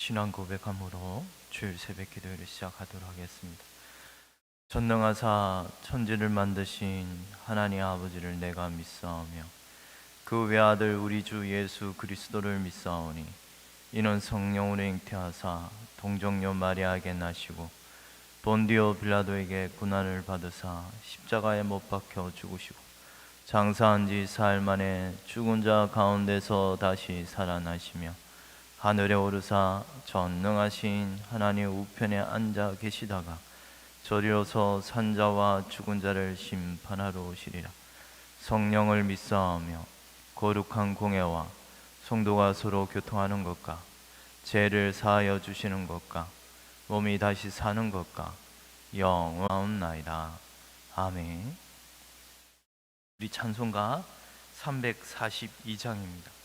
신앙 고백함으로 주일 새벽 기도회를 시작하도록 하겠습니다. 전능하사 천지를 만드신 하나님 아버지를 내가 믿사오며 그 외아들 우리 주 예수 그리스도를 믿사오니 이는 성령으로 잉태하사 동정녀 마리아에게 나시고 본디오 빌라도에게 고난을 받으사 십자가에 못 박혀 죽으시고 장사한 지 사흘 만에 죽은 자 가운데서 다시 살아나시며 하늘에 오르사 전능하신 하나님 우편에 앉아 계시다가 저리로서 산자와 죽은 자를 심판하러 오시리라. 성령을 믿사오며 거룩한 공예와 성도가 서로 교통하는 것과 죄를 사하여 주시는 것과 몸이 다시 사는 것과 영원하옵나이다. 아멘. 우리 찬송가 342장입니다.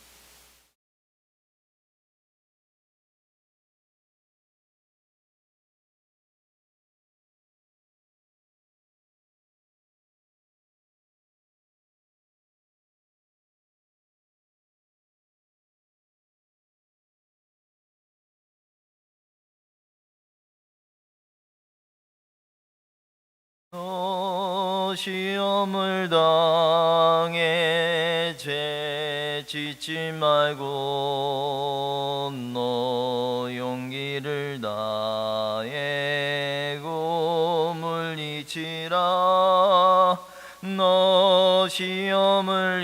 너 시험을 당해 죄 짓지 말고 너 용기를 다해 곰을 이치라. 너 시험을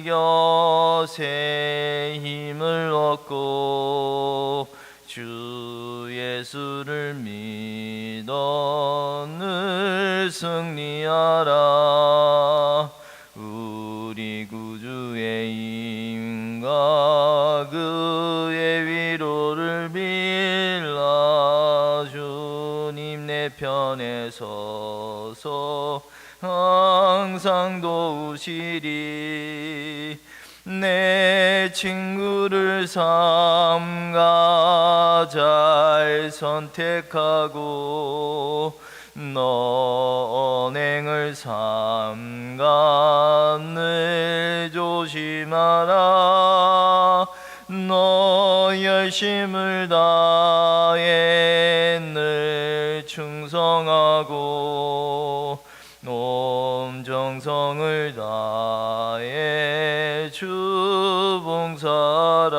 이겨 새 힘을 얻고 주 예수를 믿어 늘 승리하라. 우리 구주의 힘과 그의 위로를 빌라. 주님 내 편에 서서 항상 도우시리. 내 친구를 삼가 잘 선택하고 너 언행을 삼가 늘 조심하라. 너 열심을 다해 늘 충성하고 온 정성을 다해 주 봉사하라.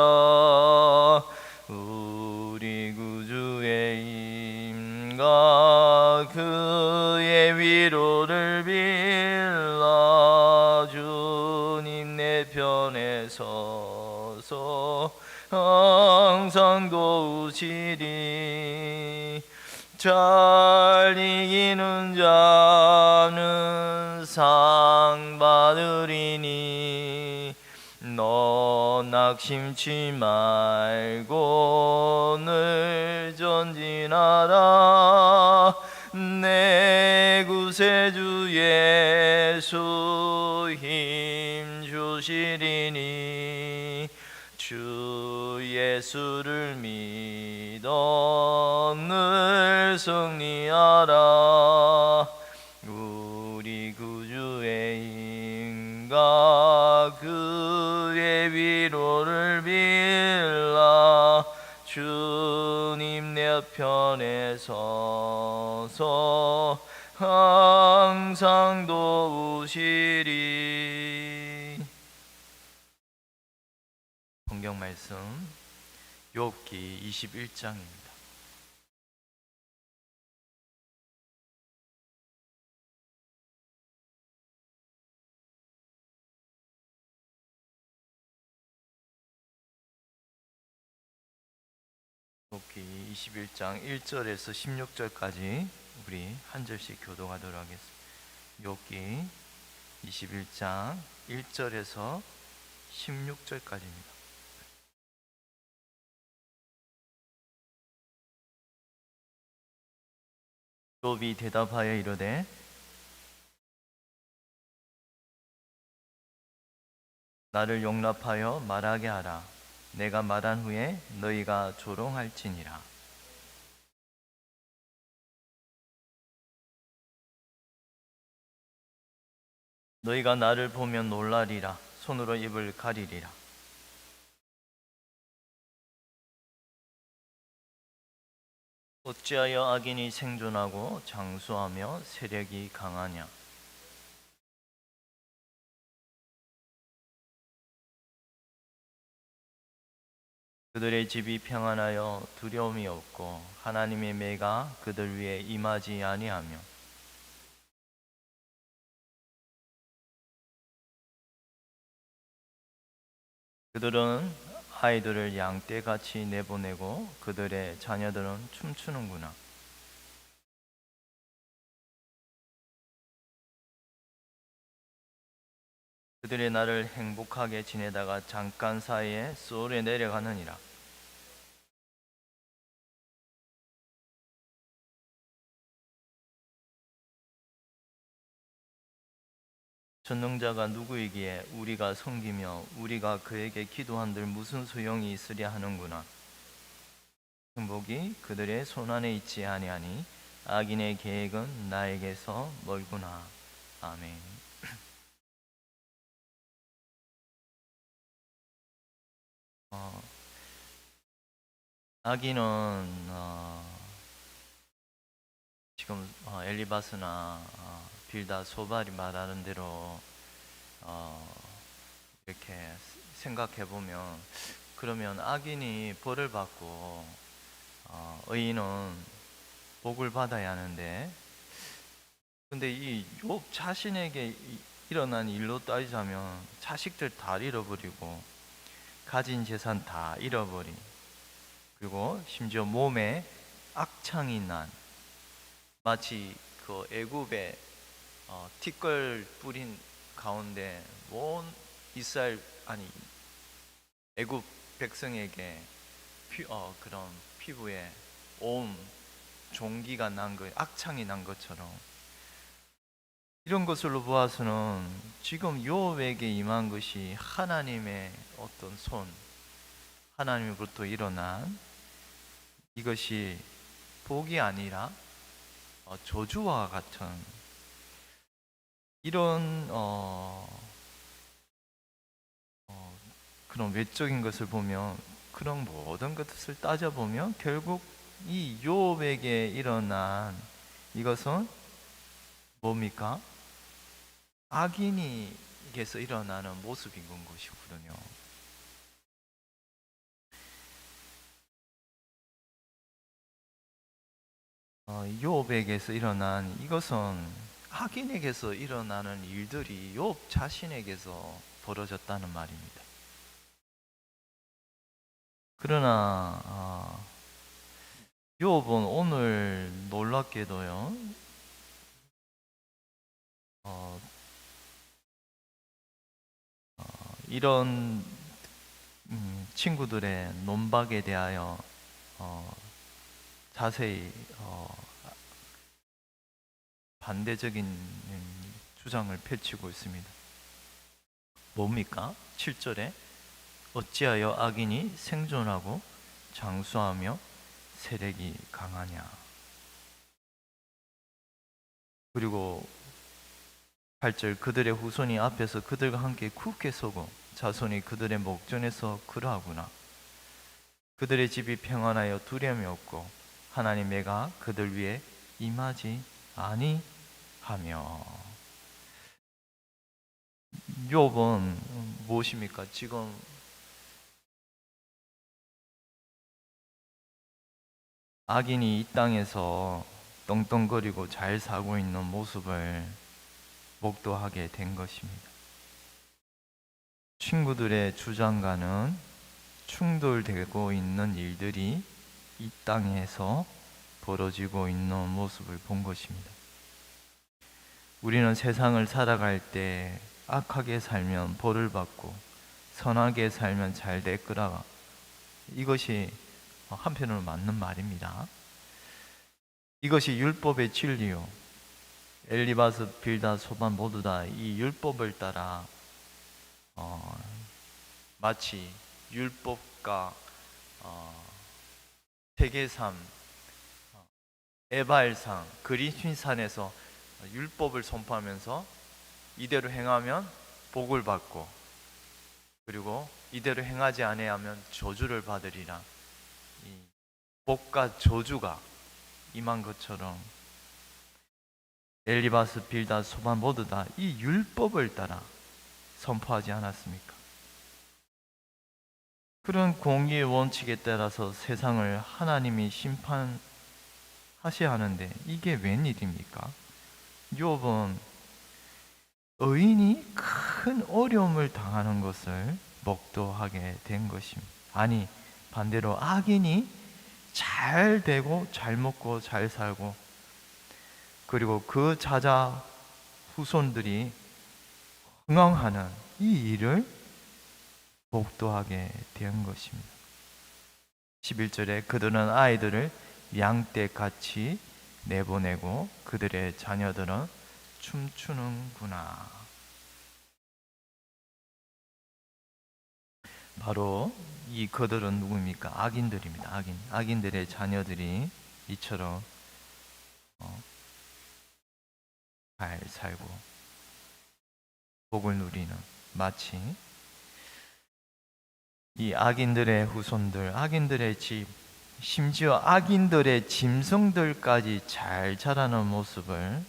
우리 구주의 힘과 그의 위로를 빌라. 주님 내 편에 서서 항상 도우시리. 잘 이기는 자는 상 받으리니 너 낙심치 말고 늘 전진하라. 내 구세주 예수 힘 주시리니 주 예수를 믿어 늘 승리하라. 우리 구주의 힘과 그의 위로를 빌라. 주님 내 편에 서서 항상 도우시리. 성경 말씀 욥기 21장입니다. 욥기 21장 1절에서 16절까지 우리 한 절씩 교독하도록 하겠습니다. 욥기 21장 1절에서 16절까지입니다. 욥이 대답하여 이르되 나를 용납하여 말하게 하라. 내가 말한 후에 너희가 조롱할지니라. 너희가 나를 보면 놀라리라. 손으로 입을 가리리라. 어찌하여 악인이 생존하고 장수하며 세력이 강하냐. 그들의 집이 평안하여 두려움이 없고 하나님의 매가 그들 위에 임하지 아니하며 그들은 아이들을 양떼같이 내보내고 그들의 자녀들은 춤추는구나. 그들의 날을 행복하게 지내다가 잠깐 사이에 소울에 내려가느니라. 전능자가 누구이기에 우리가 섬기며 우리가 그에게 기도한들 무슨 소용이 있으랴 하는구나. 행복이 그들의 손안에 있지 아니하니 악인의 계획은 나에게서 멀구나. 아멘. 악인은 지금 엘리바스나 빌다 소발이 말하는 대로 이렇게 생각해 보면, 그러면 악인이 벌을 받고 의인은 복을 받아야 하는데, 근데 이 욥 자신에게 일어난 일로 따지자면 자식들 다 잃어버리고 가진 재산 다 잃어버린, 그리고 심지어 몸에 악창이 난, 마치 그 애굽에 티끌 뿌린 가운데 온 이스라엘, 아니 애굽 백성에게 그런 피부에 온 종기가 난 거, 악창이 난 것처럼, 이런 것으로 보아서는 지금 욥에게 임한 것이 하나님의 어떤 손, 하나님으로부터 일어난 이것이 복이 아니라 저주와 같은 이런 그런 외적인 것을 보면, 그런 모든 것을 따져보면 결국 이 욥에게 일어난 이것은 뭡니까? 악인에게서 일어나는 모습인 것이거든요. 욥에게서 일어난 이것은 악인에게서 일어나는 일들이 욥 자신에게서 벌어졌다는 말입니다. 그러나 욥은 오늘 놀랍게도요, 이런 친구들의 논박에 대하여 자세히 반대적인 주장을 펼치고 있습니다. 뭡니까? 7절에 어찌하여 악인이 생존하고 장수하며 세력이 강하냐. 그리고 8절 그들의 후손이 앞에서 그들과 함께 굳게 서고 자손이 그들의 목전에서 그러하구나. 그들의 집이 평안하여 두려움이 없고 하나님의 가 그들 위에 임하지 아니하며. 욥은 무엇입니까? 지금 악인이 이 땅에서 떵떵거리고 잘 살고 있는 모습을 목도하게 된 것입니다. 친구들의 주장과는 충돌되고 있는 일들이 이 땅에서 벌어지고 있는 모습을 본 것입니다. 우리는 세상을 살아갈 때 악하게 살면 벌을 받고 선하게 살면 잘 될 거라, 이것이 한편으로 맞는 말입니다. 이것이 율법의 진리요. 엘리바스, 빌다, 소반 모두 다 이 율법을 따라 마치 율법과 세계산, 에발산, 그리스인산에서 율법을 선포하면서 이대로 행하면 복을 받고, 그리고 이대로 행하지 아니하면 저주를 받으리라. 이 복과 저주가 임한 것처럼 엘리바스, 빌닷, 소반 모두 다 이 율법을 따라 선포하지 않았습니까? 그런 공의의 원칙에 따라서 세상을 하나님이 심판하셔야 하는데 이게 웬일입니까? 욥은 의인이 큰 어려움을 당하는 것을 목도하게 된 것입니다. 아니, 반대로 악인이 잘 되고 잘 먹고 잘 살고, 그리고 그 자자 후손들이 흥왕하는 이 일을 목도하게 된 것입니다. 11절에 그들은 아이들을 양떼같이 내보내고 그들의 자녀들은 춤추는구나. 바로 이 그들은 누구입니까? 악인들입니다. 악인들의 자녀들이 이처럼 잘 살고 복을 누리는, 마치 이 악인들의 후손들, 악인들의 집, 심지어 악인들의 짐승들까지 잘 자라는 모습을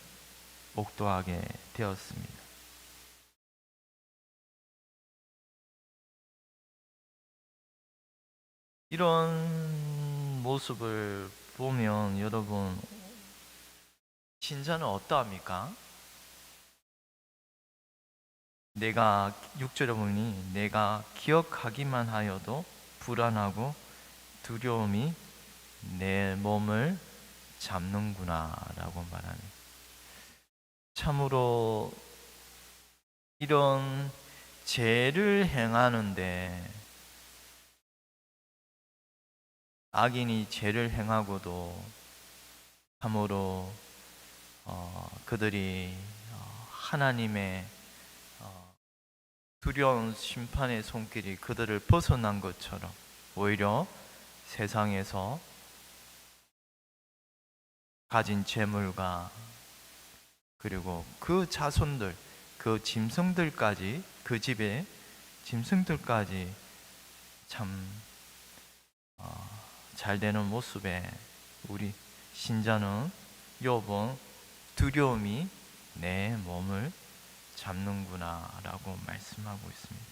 목도하게 되었습니다. 이런 모습을 보면 여러분, 신자는 어떠합니까? 내가 6절에 보니 내가 기억하기만 하여도 불안하고 두려움이 내 몸을 잡는구나 라고 말하는, 참으로 이런 죄를 행하는데, 악인이 죄를 행하고도 참으로 그들이 하나님의 두려운 심판의 손길이 그들을 벗어난 것처럼 오히려 세상에서 가진 재물과 그리고 그 자손들, 그 짐승들까지, 그 집의 짐승들까지 참 잘 되는 모습에 우리 신자는 욥은 두려움이 내 몸을 잡는구나 라고 말씀하고 있습니다.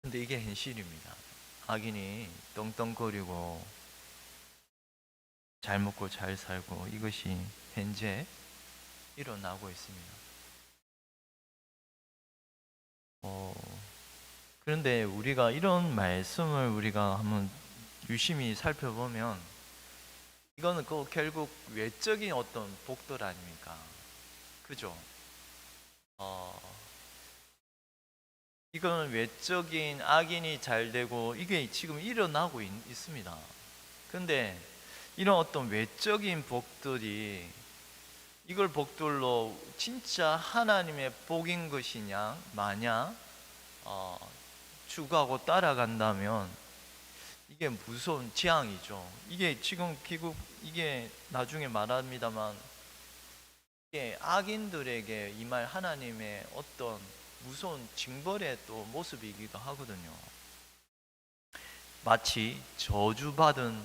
근데 이게 현실입니다. 악인이 떵떵거리고 잘 먹고 잘 살고, 이것이 현재 일어나고 있습니다. 그런데 우리가 이런 말씀을 우리가 한번 유심히 살펴보면 이거는 결국 외적인 어떤 복들 아닙니까? 그죠? 이거는 외적인 악인이 잘 되고 이게 지금 일어나고 있습니다. 그런데 이런 어떤 외적인 복들이 이걸 복들로 진짜 하나님의 복인 것이냐 마냥 추구하고 따라간다면 이게 무서운 재앙이죠. 이게 지금 이게 나중에 말합니다만 이게 악인들에게 임할 하나님의 어떤 무서운 징벌의 또 모습이기도 하거든요. 마치 저주받은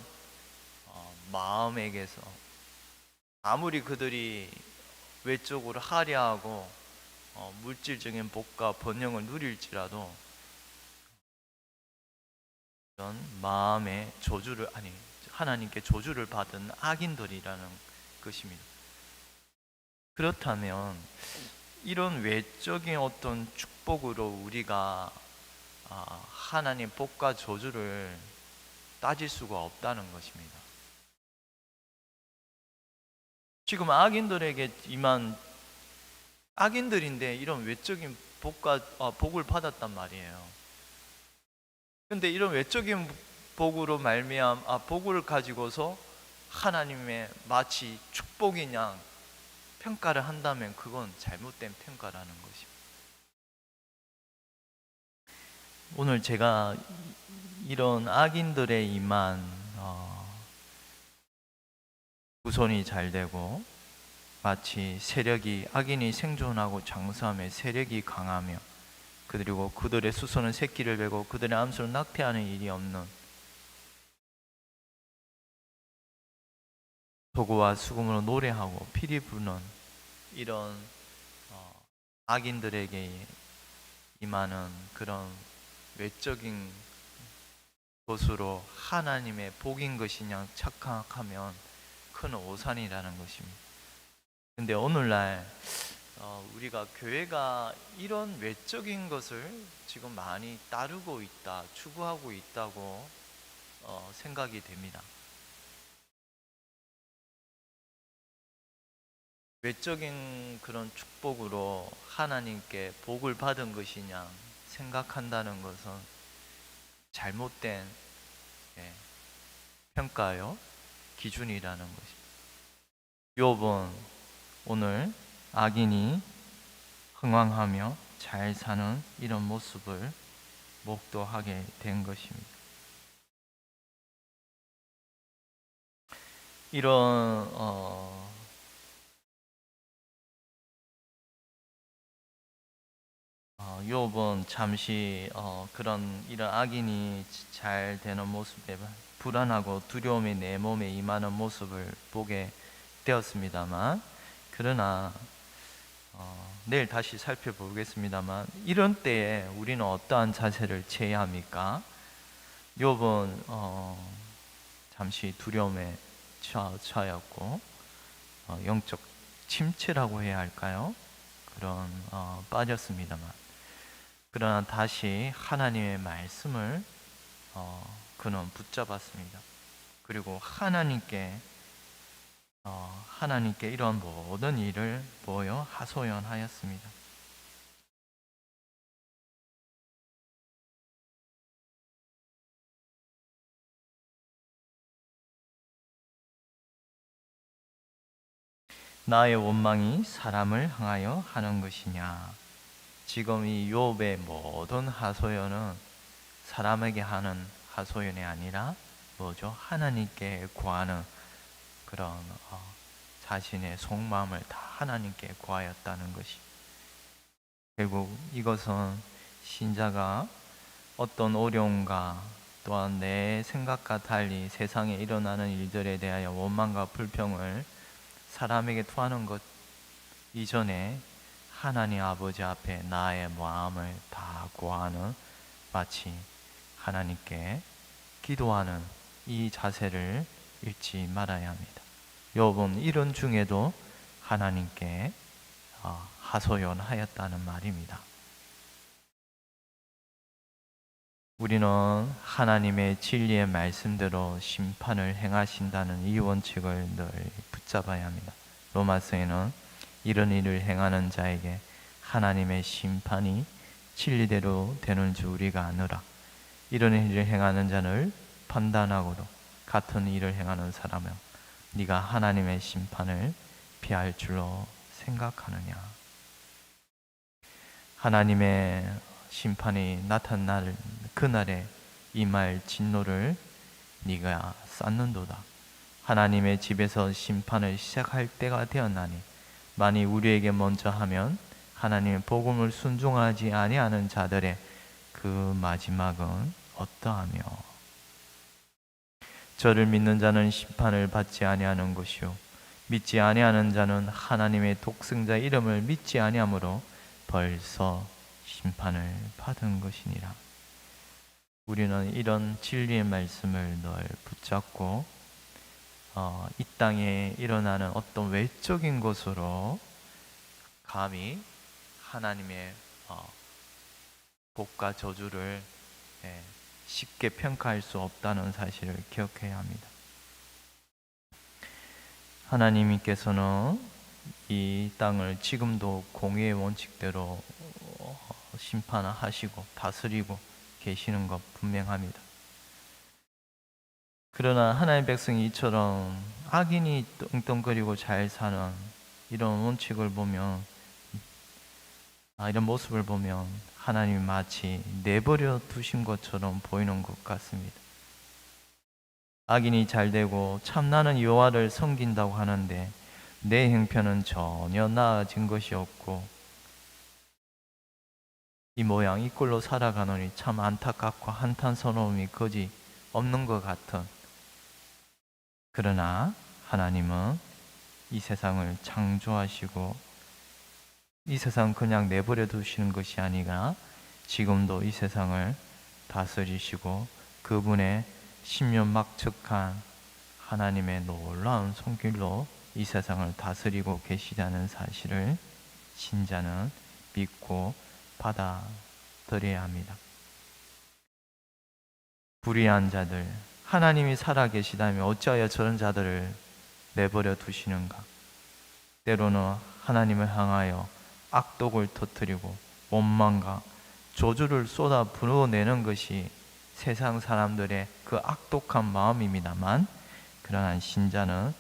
마음에게서 아무리 그들이 외적으로 화려하고 물질적인 복과 번영을 누릴지라도 이런 마음의 하나님께 저주를 받은 악인들이라는 것입니다. 그렇다면 이런 외적인 어떤 축복으로 우리가 하나님 복과 저주를 따질 수가 없다는 것입니다. 지금 악인들에게 임한 악인들인데 이런 외적인 복을 받았단 말이에요. 그런데 이런 외적인 복으로 복을 가지고서 하나님의 마치 축복인 양 평가를 한다면 그건 잘못된 평가라는 것입니다. 오늘 제가 이런 악인들의 임한 후손이 잘 되고 마치 악인이 생존하고 장수하며 세력이 강하며 그리고 그들의 수소는 새끼를 베고 그들의 암수는 낙태하는 일이 없는 도구와 수금으로 노래하고 피리 부는 이런 악인들에게 임하는 그런 외적인 것으로 하나님의 복인 것이냐 착각하면 큰 오산이라는 것입니다. 근데 오늘날 우리가 교회가 이런 외적인 것을 지금 많이 따르고 있다, 추구하고 있다고 생각이 됩니다. 외적인 그런 축복으로 하나님께 복을 받은 것이냐 생각한다는 것은 잘못된 평가요 기준이라는 것입니다. 욥은 오늘 악인이 흥왕하며 잘 사는 이런 모습을 목도하게 된 것입니다. 이런 욥은 잠시 그런 이런 악인이 잘 되는 모습에 불안하고 두려움이 내 몸에 임하는 모습을 보게 되었습니다만, 그러나 내일 다시 살펴보겠습니다만, 이런 때에 우리는 어떠한 자세를 취해야 합니까? 욥은 잠시 두려움에 처하였고 영적 침체라고 해야 할까요? 그런 빠졌습니다만, 그러나 다시 하나님의 말씀을 그는 붙잡았습니다. 그리고 하나님께 이런 모든 일을 보여 하소연하였습니다. 나의 원망이 사람을 향하여 하는 것이냐? 지금 이 욥의 모든 하소연은 사람에게 하는 하소연이 아니라 뭐죠? 하나님께 구하는 그런 자신의 속마음을 다 하나님께 구하였다는 것이, 결국 이것은 신자가 어떤 어려움과 또한 내 생각과 달리 세상에 일어나는 일들에 대하여 원망과 불평을 사람에게 토하는 것 이전에 하나님 아버지 앞에 나의 마음을 다 구하는, 마치 하나님께 기도하는 이 자세를 잃지 말아야 합니다. 욥은 이런 중에도 하나님께 하소연하였다는 말입니다. 우리는 하나님의 진리의 말씀대로 심판을 행하신다는 이 원칙을 늘 붙잡아야 합니다. 로마서에는 이런 일을 행하는 자에게 하나님의 심판이 진리대로 되는 줄 우리가 아노라. 이런 일을 행하는 자를 판단하고도 같은 일을 행하는 사람은 네가 하나님의 심판을 피할 줄로 생각하느냐. 하나님의 심판이 나타날 그날에 임할 진노를 네가 쌓는도다. 하나님의 집에서 심판을 시작할 때가 되었나니 만일 우리에게 먼저 하면 하나님의 복음을 순종하지 아니하는 자들의 그 마지막은 어떠하며, 저를 믿는 자는 심판을 받지 아니하는 것이요 믿지 아니하는 자는 하나님의 독생자 이름을 믿지 아니하므로 벌써 심판을 받은 것이니라. 우리는 이런 진리의 말씀을 늘 붙잡고 이 땅에 일어나는 어떤 외적인 것으로 감히 하나님의 복과 저주를 쉽게 평가할 수 없다는 사실을 기억해야 합니다. 하나님께서는 이 땅을 지금도 공의의 원칙대로 심판하시고 다스리고 계시는 것 분명합니다. 그러나 하나님의 백성이 이처럼 악인이 떵떵거리고 잘 사는 이런 원칙을 보면, 이런 모습을 보면 하나님이 마치 내버려 두신 것처럼 보이는 것 같습니다. 악인이 잘되고 참나는 여호와를 섬긴다고 하는데 내 형편은 전혀 나아진 것이 없고 이 모양 이 꼴로 살아가노니 참 안타깝고 한탄스러움이 거지 없는 것 같은, 그러나 하나님은 이 세상을 창조하시고 이 세상 그냥 내버려 두시는 것이 아니라 지금도 이 세상을 다스리시고 그분의 십년막측한 하나님의 놀라운 손길로 이 세상을 다스리고 계시다는 사실을 신자는 믿고 받아들여야 합니다. 불의한 자들, 하나님이 살아계시다면 어찌하여 저런 자들을 내버려 두시는가? 때로는 하나님을 향하여 악독을 터뜨리고 원망과 저주를 쏟아 불어내는 것이 세상 사람들의 그 악독한 마음입니다만, 그러한 신자는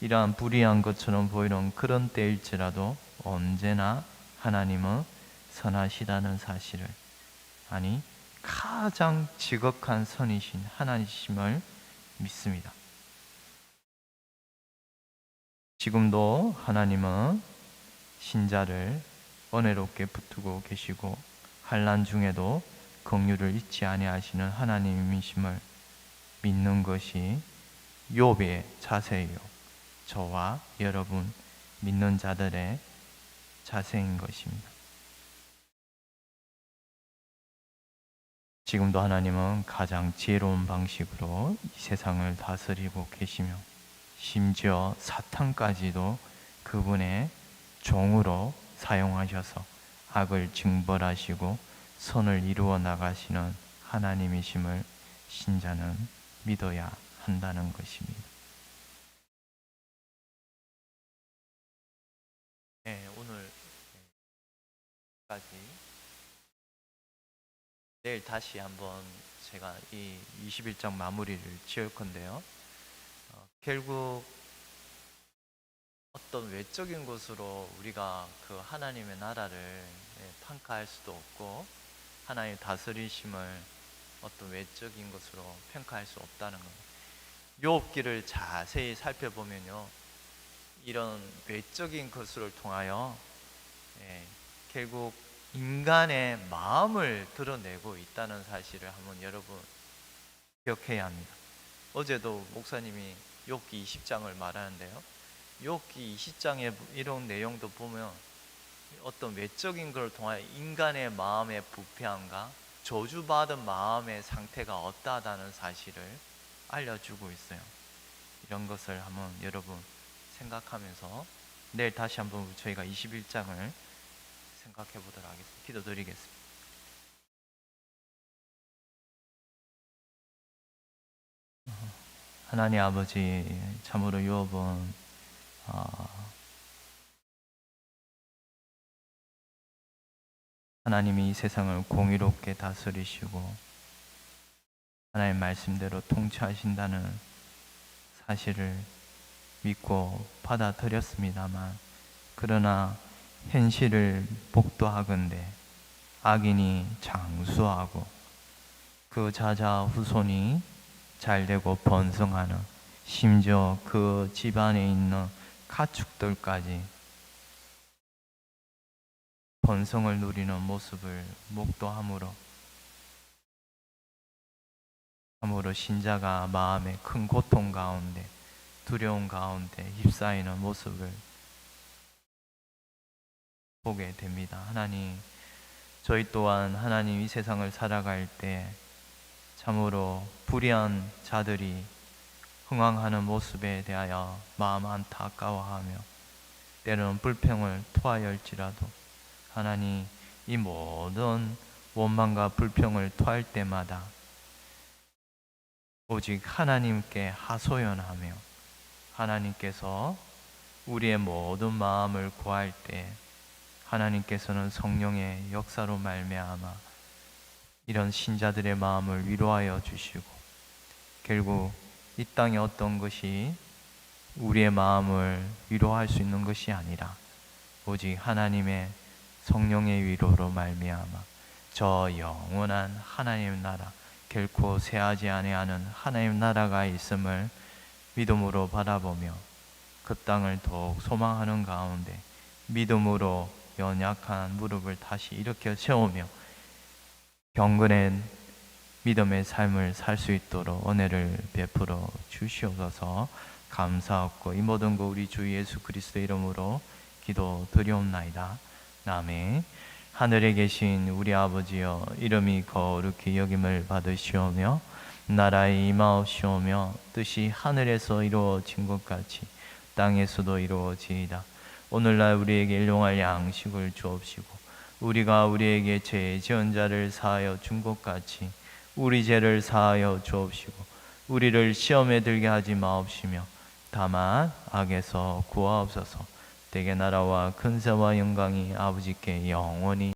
이러한 불의한 것처럼 보이는 그런 때일지라도 언제나 하나님은 선하시다는 사실을, 아니 가장 지극한 선이신 하나님이심을 믿습니다. 지금도 하나님은 신자를 은혜롭게 붙들고 계시고 환난 중에도 긍휼을 잊지 아니하시는 하나님이심을 믿는 것이 욥의 자세예요. 저와 여러분 믿는 자들의 자세인 것입니다. 지금도 하나님은 가장 지혜로운 방식으로 이 세상을 다스리고 계시며 심지어 사탄까지도 그분의 종으로 사용하셔서 악을 징벌하시고 선을 이루어 나가시는 하나님이심을 신자는 믿어야 한다는 것입니다. 네, 오늘까지. 내일 다시 한번 제가 이 21장 마무리를 지을 건데요. 결국 어떤 외적인 것으로 우리가 그 하나님의 나라를 평가할 수도 없고 하나님의 다스리심을 어떤 외적인 것으로 평가할 수 없다는 겁니다. 욥기를 자세히 살펴보면요, 이런 외적인 것을 통하여 결국 인간의 마음을 드러내고 있다는 사실을 한번 여러분 기억해야 합니다. 어제도 목사님이 욥기 20장을 말하는데요, 욥기 20장의 이런 내용도 보면 어떤 외적인 걸 통하여 인간의 마음의 부패함과 저주받은 마음의 상태가 어떠하다는 사실을 알려주고 있어요. 이런 것을 한번 여러분 생각하면서 내일 다시 한번 저희가 21장을 생각해 보도록 하겠습니다. 기도드리겠습니다. 하나님 아버지, 참으로 욥은 하나님이 이 세상을 공의롭게 다스리시고 하나님 말씀대로 통치하신다는 사실을 믿고 받아들였습니다만, 그러나 현실을 목도하건대 악인이 장수하고 그 자자 후손이 잘되고 번성하는, 심지어 그 집안에 있는 가축들까지 번성을 누리는 모습을 목도함으로 참으로 신자가 마음의 큰 고통 가운데 두려움 가운데 휩싸이는 모습을 보게 됩니다. 하나님, 저희 또한 하나님 이 세상을 살아갈 때 참으로 불의한 자들이 흥황하는 모습에 대하여 마음 안타까워하며 때로는 불평을 토하여할지라도 하나님, 이 모든 원망과 불평을 토할 때마다 오직 하나님께 하소연하며 하나님께서 우리의 모든 마음을 구할 때 하나님께서는 성령의 역사로 말미암아 이런 신자들의 마음을 위로하여 주시고, 결국 이 땅에 어떤 것이 우리의 마음을 위로할 수 있는 것이 아니라 오직 하나님의 성령의 위로로 말미암아 저 영원한 하나님 나라, 결코 쇠하지 아니하는 하나님 나라가 있음을 믿음으로 바라보며 그 땅을 더욱 소망하는 가운데 믿음으로 연약한 무릎을 다시 일으켜 세우며 경건한 믿음의 삶을 살 수 있도록 은혜를 베풀어 주시옵소서. 감사하고 이 모든 거 우리 주 예수 그리스도 이름으로 기도드리옵나이다. 아멘. 하늘에 계신 우리 아버지여, 이름이 거룩히 여김을 받으시오며 나라의 임하옵시오며 뜻이 하늘에서 이루어진 것 같이 땅에서도 이루어지이다. 오늘날 우리에게 일용할 양식을 주옵시고 우리가 우리에게 죄 지은 자를 사하여 준 것 같이 우리 죄를 사하여 주옵시고 우리를 시험에 들게 하지 마옵시며 다만 악에서 구하옵소서. 대개 나라와 근세와 영광이 아버지께 영원히